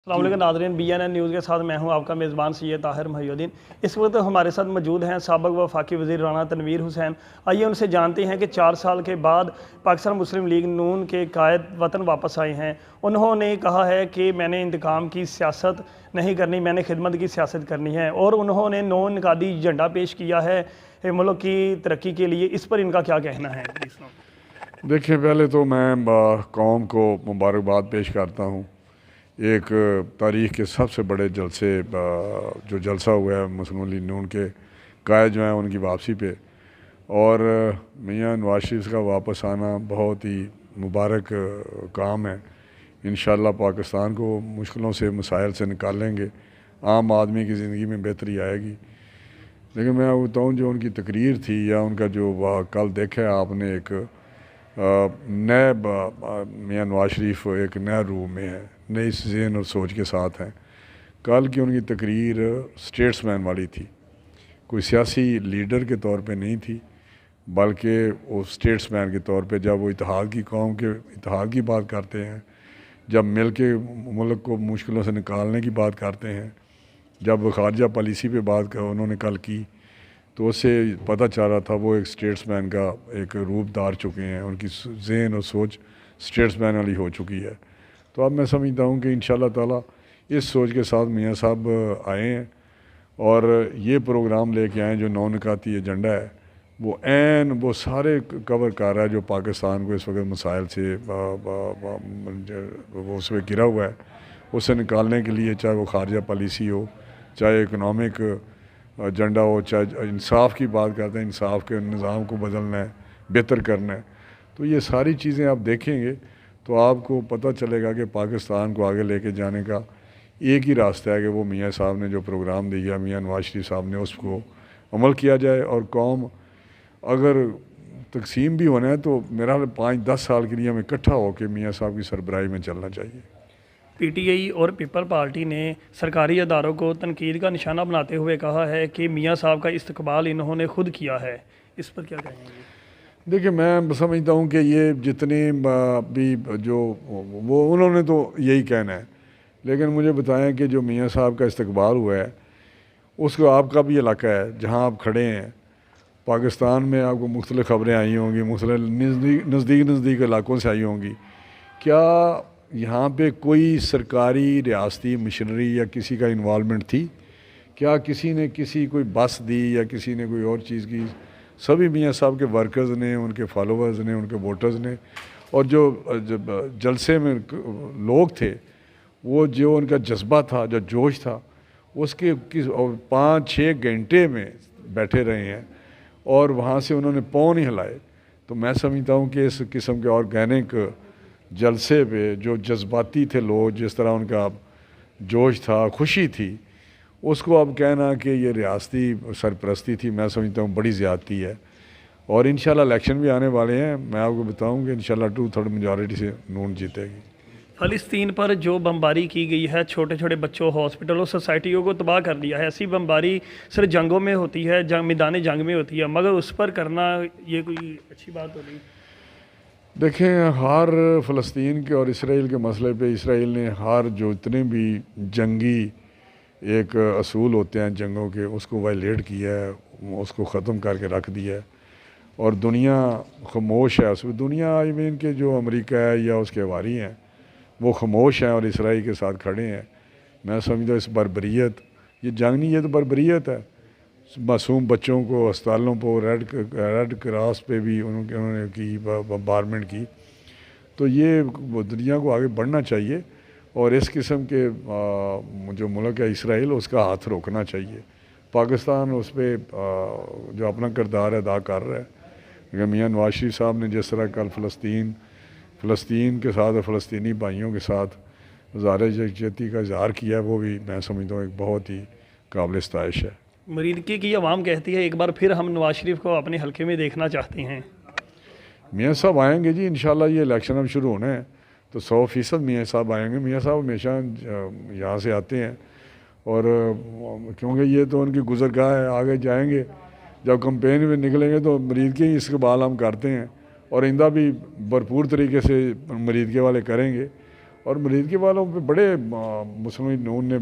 अस्सलाम वालेकुम नाज़रीन, BNN न्यूज़ के साथ मैं हूं आपका मेज़बान सैयद ताहिर मोहिउद्दीन। इस वक्त हमारे साथ मौजूद हैं साबिक़ वफाकी वज़ीर राना तनवीर हुसैन। आइए उनसे जानते हैं कि 4 साल के बाद पाकिस्तान मुस्लिम लीग नून के कायद वतन वापस आए हैं। उन्होंने कहा है कि मैंने इंतकाम की सियासत नहीं करनी, मैंने खिदमत की सियासत करनी है, और उन्होंने नौ इनकादी एजेंडा पेश किया है मुल्क की तरक्की के लिए। इस पर इनका क्या कहना है? देखिए, पहले तो मैं कौम को मुबारकबाद पेश करता हूँ। एक तारीख़ के सबसे बड़े जलसे जो जलसा हुआ है मुस्लिम लीग नून के कायद जो हैं उनकी वापसी पे, और मियाँ नवाज शरीफ का वापस आना बहुत ही मुबारक काम है। इंशाअल्लाह पाकिस्तान को मुश्किलों से मसाइल से निकालेंगे, आम आदमी की ज़िंदगी में बेहतरी आएगी। लेकिन मैं बताऊँ, जो उनकी तकरीर थी या उनका जो कल देखा है आपने, एक नए मियाँ नवाज शरीफ एक नए रूप में है, नई ज़हन और सोच के साथ हैं। कल की उनकी तकरीर स्टेट्समैन वाली थी, कोई सियासी लीडर के तौर पे नहीं थी, बल्कि वो स्टेट्समैन के तौर पे जब वो इत्तेहाद की कौम के इत्तेहाद की बात करते हैं, जब मिल के मुल्क को मुश्किलों से निकालने की बात करते हैं, जब खारजा पॉलिसी पे बात उन्होंने कल की, तो उससे पता चल रहा था वो एक स्टेट्समैन का एक रूप धार चुके हैं, उनकी ज़हन और सोच स्टेट्समैन वाली हो चुकी है। तो अब मैं समझता हूँ कि इंशाअल्लाह ताला इस सोच के साथ मियाँ साहब आए हैं और ये प्रोग्राम लेके आए जो 9 निकाती एजेंडा है, वो सारे कवर कर रहा है जो पाकिस्तान को इस वक्त मसाइल से वो उसमें गिरा हुआ है, उससे निकालने के लिए, चाहे वो खारजा पॉलिसी हो, चाहे इकनॉमिक एजेंडा हो, चाहे इंसाफ की बात करते हैं, इंसाफ के निज़ाम को बदलना है, बेहतर करना है। तो ये सारी चीज़ें आप देखेंगे तो आपको पता चलेगा कि पाकिस्तान को आगे लेके जाने का एक ही रास्ता है कि वो मियाँ साहब ने जो प्रोग्राम दिया, मियाँ नवाज शरीफ साहब ने, उसको अमल किया जाए। और कौम अगर तकसीम भी होना है तो मेरा 5-10 साल के लिए हमें इकट्ठा होकर मियाँ साहब की सरबराही में चलना चाहिए। PTI और पीपल पार्टी ने सरकारी अदारों को तनकीद का निशाना बनाते हुए कहा है कि मियाँ साहब का इस्तकबाल इन्होंने खुद किया है। इस पर क्या कहेंगे? देखिए, मैं समझता हूँ कि ये जितने भी जो वो उन्होंने तो यही कहना है, लेकिन मुझे बताएं कि जो मियाँ साहब का इस्तकबाल हुआ है, उसको आपका भी इलाका है जहाँ आप खड़े हैं, पाकिस्तान में आपको मुख्तलिफ़ ख़बरें आई होंगी, मुख्तलिफ़ नज़दीक इलाकों से आई होंगी। क्या यहाँ पे कोई सरकारी रियासती मशीनरी या किसी का इन्वॉल्वमेंट थी? क्या किसी ने किसी कोई बस दी या किसी ने कोई और चीज़ की? सभी मियाँ साहब के वर्कर्स ने, उनके फॉलोअर्स ने, उनके वोटर्स ने, और जो जलसे में लोग थे, वो जो उनका जज्बा था, जो जोश था, उसके 5-6 घंटे में बैठे रहे हैं और वहाँ से उन्होंने पाँव नहीं हिलाए। तो मैं समझता हूँ कि इस किस्म के ऑर्गेनिक जलसे पे जो जज्बाती थे लोग, जिस तरह उनका जोश था, खुशी थी, उसको अब कहना कि ये रियासती सरपरस्ती थी, मैं समझता हूँ बड़ी ज़्यादती है। और इंशाल्लाह इलेक्शन भी आने वाले हैं, मैं आपको बताऊँ कि इंशाल्लाह 2/3 मेजॉरिटी से नून जीतेगी। फ़लस्तीन पर जो बमबारी की गई है, छोटे छोटे बच्चों, हॉस्पिटलों, सोसाइटियों को तबाह कर दिया है। ऐसी बमबारी सिर्फ जंगों में होती है, मैदान जंग में होती है, मगर उस पर करना ये कोई अच्छी बात तो नहीं। देखें, हर फ़लस्तीन के और इसराइल के मसले पे इसराइल ने हर जो इतने भी जंगी एक असूल होते हैं जंगों के, उसको वायलेट किया है, उसको ख़त्म करके रख दिया है, और दुनिया खामोश है उसमें। दुनिया आई मीन के जो अमेरिका है या उसके वारी हैं, वो खामोश हैं और इसराइल के साथ खड़े हैं। मैं समझता हूँ इस बर्बरियत, ये जंग नहीं, ये तो बर्बरियत है। मासूम बच्चों को अस्पतालों पर रेड क्रॉस पे भी उन्होंने की बम्बारमेंट की। तो ये दुनिया को आगे बढ़ना चाहिए और इस किस्म के जो मुल्क है इसराइल, उसका हाथ रोकना चाहिए। पाकिस्तान उस पर जो अपना किरदार अदा कर रहा है, लेकिन मियाँ नवाज शरीफ साहब ने जिस तरह कल फ़लस्तीन के साथ और फ़लस्तीनी भाइयों के साथ इज़हार यकजहती का इज़हार किया है, वो भी मैं समझता हूँ एक बहुत ही काबिल इस्ताइश है। मरीनके की आवाम कहती है एक बार फिर हम नवाज शरीफ को अपने हल्के में देखना चाहते हैं। मियाँ साहब आएंगे जी, इंशाल्लाह ये इलेक्शन अब शुरू होने हैं तो 100% मियाँ साहब आएंगे। मियाँ साहब हमेशा यहाँ से आते हैं, और क्योंकि ये तो उनकी गुज़रगाह है, आगे जाएंगे। जब कंपेन में निकलेंगे तो मरीद के ही इस्तेमाल हम करते हैं और इंदा भी भरपूर तरीके से मरीद के वाले करेंगे। और मरीद के वालों पे बड़े मुस्लिम लीग नून ने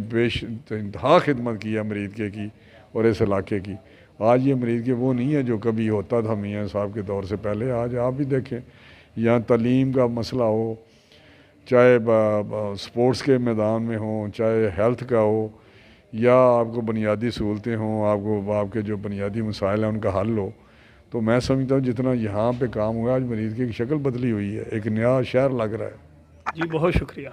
इंतहा खिदमत की है मरीद के की और इस इलाके की। आज ये मरीद के वो नहीं है जो कभी होता था मियाँ साहब के दौर से पहले। आज आप भी देखें, यहाँ तालीम का मसला हो, चाहे स्पोर्ट्स के मैदान में हो, चाहे हेल्थ का हो, या आपको बुनियादी सहूलतें हों, आपके जो बुनियादी मसाइल हैं उनका हल हो, तो मैं समझता हूँ जितना यहाँ पे काम हुआ आज मरीज़ की एक शक्ल बदली हुई है, एक नया शहर लग रहा है। जी बहुत शुक्रिया।